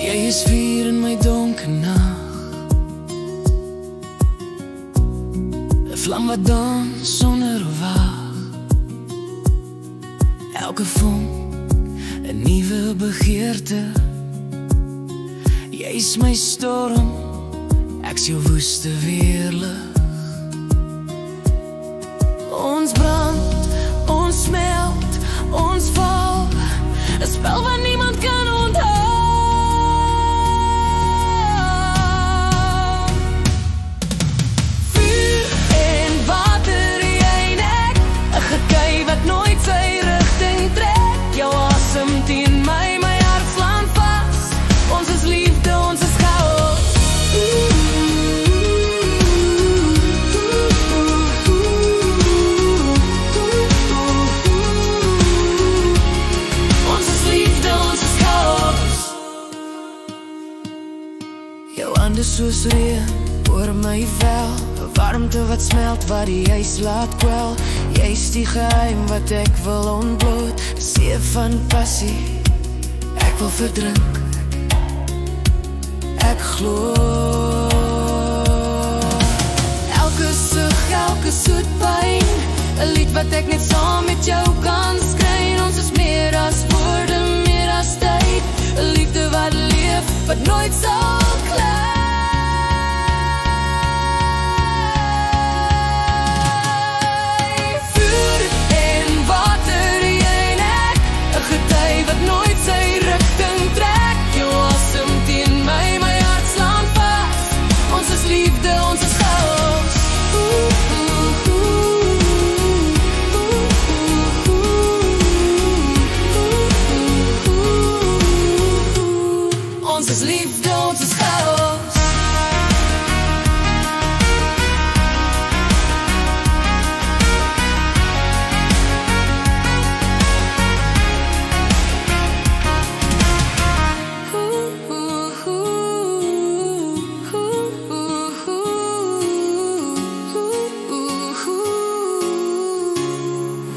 Jy is vuur in my donker nag, 'n vlam wat dans sonder wag. Elke vonk 'n nuwe begeerte. Jy is my storm, ek's jou woeste weerlig. Ons brand, ons smelt, ons val, 'n spel wat niemand kan onthou. Vuur en water, jy en ek, 'n gekei wat nooit sy rigting trek. Jou asem teen my hart slaan vas. Ons is liefde, ons is chaos. Jou hande soos reën oor my vel, 'n warmte wat smelt, wat die ys laat kwel. Jy's die geheim wat ek wil ontbloot, 'n see van passie, ek wil verdrink, ek glo. Elke sug, elke soet pyn, 'n lied wat ek net saam met jou kan skyn. Ons is meer as woorde, meer as tyd, 'n liefde wat leef, wat nooit sal klei. Vuur en water, jy en ek, 'n gety wat nooit sy rigting trek. Jou asem teen my hart slaan vas. Ons is liefde, ons is chaos. Ons is liefde, ons is chaos.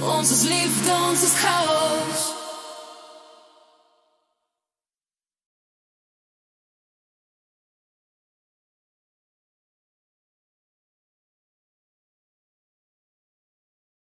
Ons is liefde, ons is chaos.